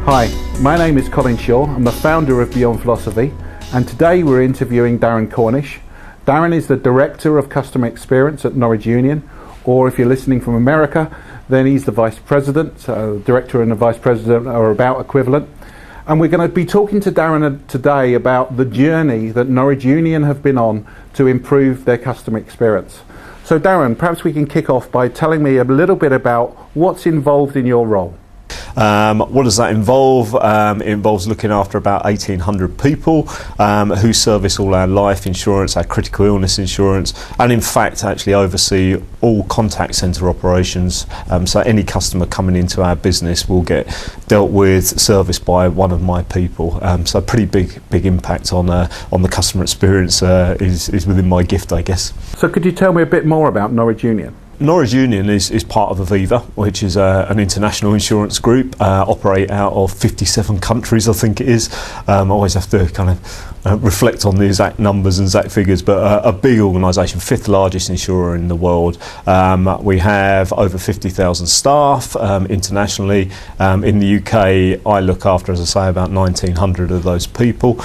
Hi, my name is Colin Shaw. I'm the founder of Beyond Philosophy, and today we're interviewing Darren Cornish. Darren is the Director of Customer Experience at Norwich Union, or if you're listening from America, then he's the Vice President. So Director and the Vice President are about equivalent. And we're going to be talking to Darren today about the journey that Norwich Union have been on to improve their customer experience. So Darren, perhaps we can kick off by telling me a little bit about what's involved in your role. What does that involve? It involves looking after about 1,800 people who service all our life insurance, our critical illness insurance, and in fact actually oversee all contact centre operations. So any customer coming into our business will get dealt with, serviced by one of my people. So pretty big impact on the customer experience is within my gift, I guess. So could you tell me a bit more about Norwich Union? Norwich Union is part of Aviva, which is an international insurance group, operate out of 57 countries, I think it is. I always have to kind of reflect on the exact numbers and exact figures, but a big organisation, fifth largest insurer in the world. We have over 50,000 staff internationally. In the UK, I look after, as I say, about 1,900 of those people.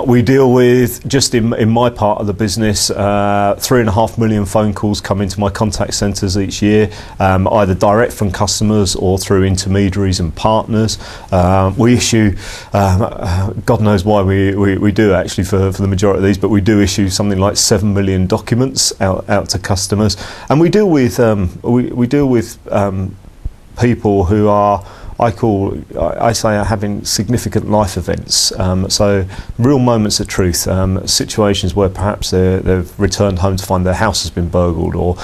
We deal with, just in my part of the business, 3.5 million phone calls come into my contact centres each year, either direct from customers or through intermediaries and partners. We issue, God knows why we do actually for the majority of these, but we do issue something like 7 million documents out to customers, and we deal with people who are, I say, are having significant life events. So real moments of truth, situations where perhaps they've returned home to find their house has been burgled or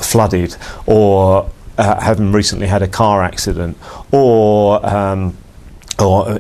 flooded, or having recently had a car accident, or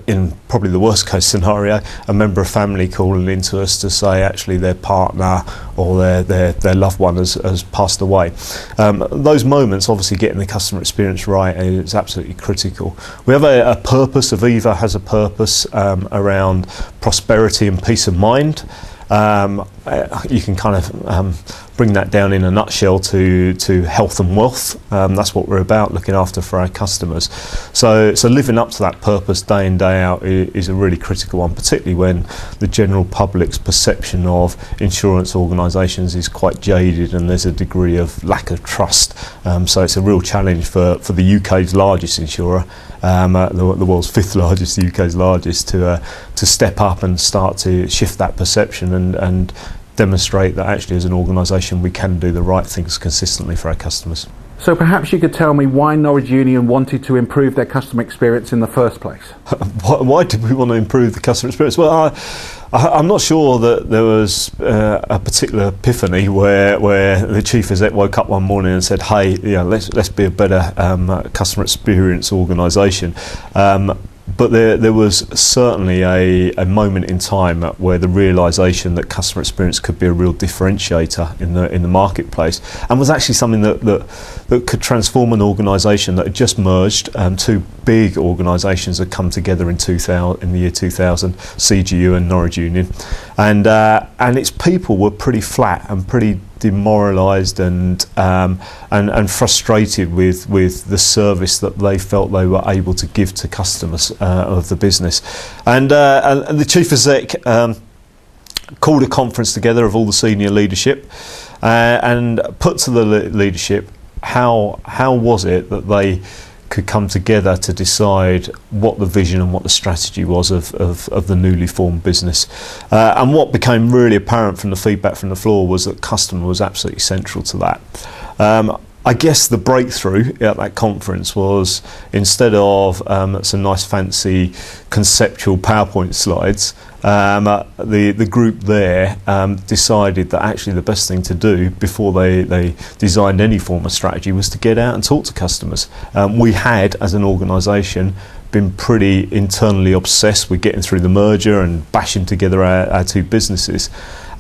in probably the worst case scenario, a member of family calling in to us to say actually their partner or their loved one has passed away. Those moments, obviously getting the customer experience right is absolutely critical. We have a purpose. Aviva has a purpose around prosperity and peace of mind. You can kind of bring that down in a nutshell to health and wealth. That's what we're about, looking after for our customers. So living up to that purpose day in, day out is a really critical one, particularly when the general public's perception of insurance organisations is quite jaded and there's a degree of lack of trust. So it's a real challenge for the UK's largest insurer, the world's fifth largest, the UK's largest, to step up and start to shift that perception and demonstrate that actually as an organisation we can do the right things consistently for our customers. So perhaps you could tell me why Norwich Union wanted to improve their customer experience in the first place? Why did we want to improve the customer experience? Well, I'm not sure that there was a particular epiphany where the chief exec woke up one morning and said, hey, let's be a better customer experience organisation. But there was certainly a moment in time where the realisation that customer experience could be a real differentiator in the marketplace, and was actually something that could transform an organisation that had just merged. Two big organisations had come together in the year 2000, CGU and Norwich Union, and its people were pretty flat and pretty demoralised and frustrated with the service that they felt they were able to give to customers of the business, and the chief exec called a conference together of all the senior leadership and put to the leadership how was it that they could come together to decide what the vision and what the strategy was of the newly formed business. And what became really apparent from the feedback from the floor was that customer was absolutely central to that. I guess the breakthrough at that conference was, instead of some nice fancy conceptual PowerPoint slides, the group there decided that actually the best thing to do before they designed any form of strategy was to get out and talk to customers. We had, as an organisation, been pretty internally obsessed with getting through the merger and bashing together our two businesses,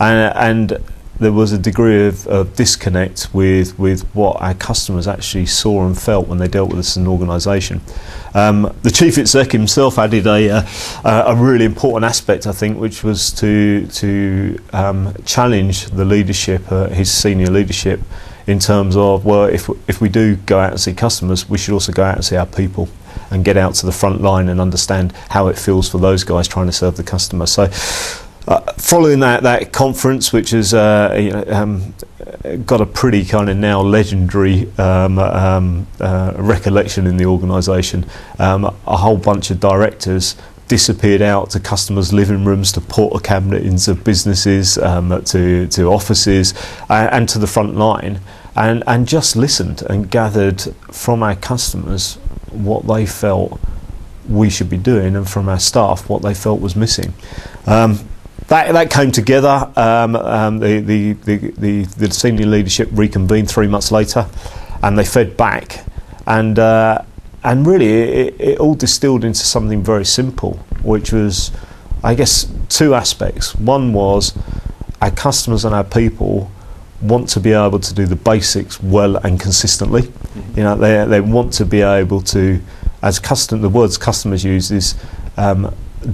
and there was a degree of disconnect with what our customers actually saw and felt when they dealt with us as an organisation. The chief exec himself added a really important aspect, I think, which was to challenge the leadership, his senior leadership, in terms of, well, if we do go out and see customers, we should also go out and see our people. and get out to the front line and understand how it feels for those guys trying to serve the customer. So following that conference, which has got a pretty kind of now legendary recollection in the organisation, a whole bunch of directors disappeared out to customers' living rooms, to porter cabinets of businesses, to offices, and to the front line, and just listened and gathered from our customers what they felt we should be doing, and from our staff what they felt was missing. That came together. The senior leadership reconvened 3 months later, and they fed back, and really it all distilled into something very simple, which was, I guess, two aspects. One was our customers and our people want to be able to do the basics well and consistently. Mm-hmm. You know, they want to be able to, as the words customers use is,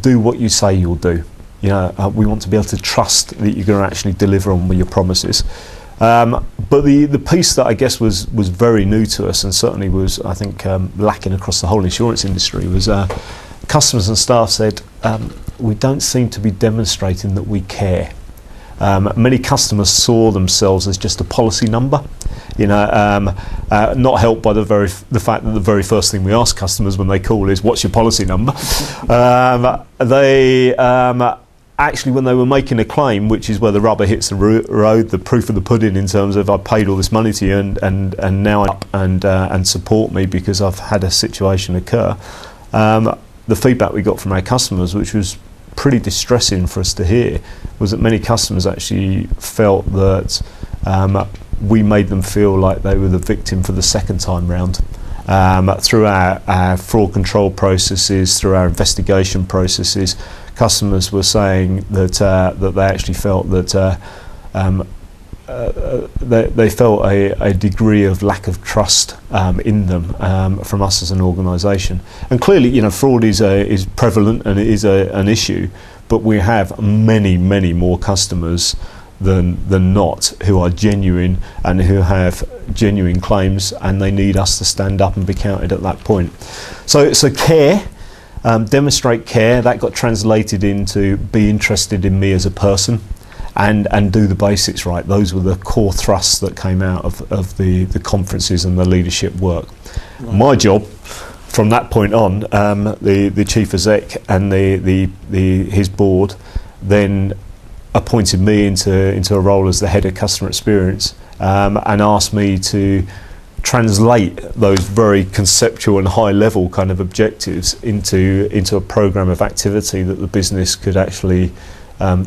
do what you say you'll do. You know, we want to be able to trust that you're going to actually deliver on your promises. But the piece that I guess was very new to us, and certainly was, I think, lacking across the whole insurance industry, was customers and staff said, we don't seem to be demonstrating that we care. Many customers saw themselves as just a policy number, you know, not helped by the fact that the very first thing we ask customers when they call is, what's your policy number? Actually, when they were making a claim, which is where the rubber hits the road, the proof of the pudding in terms of I paid all this money to you and now up and support me because I've had a situation occur, the feedback we got from our customers, which was pretty distressing for us to hear, was that many customers actually felt that we made them feel like they were the victim for the second time round. Through our fraud control processes, through our investigation processes, customers were saying that they actually felt that they felt a degree of lack of trust in them from us as an organisation. And clearly, you know, fraud is prevalent and it is an issue, but we have many more customers than not who are genuine and who have genuine claims, and they need us to stand up and be counted at that point. So care, demonstrate care, that got translated into be interested in me as a person and do the basics right. Those were the core thrusts that came out of the conferences and the leadership work. Right. My job from that point on, the chief exec and his board then appointed me into a role as the head of customer experience, and asked me to translate those very conceptual and high level kind of objectives into a program of activity that the business could actually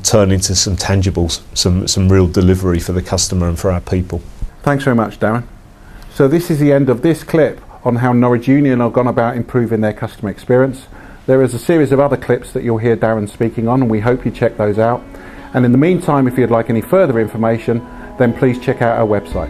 turn into some tangibles, some real delivery for the customer and for our people. Thanks very much, Darren. So this is the end of this clip on how Norwich Union have gone about improving their customer experience. There is a series of other clips that you'll hear Darren speaking on, and we hope you check those out. And in the meantime, if you'd like any further information, then please check out our website.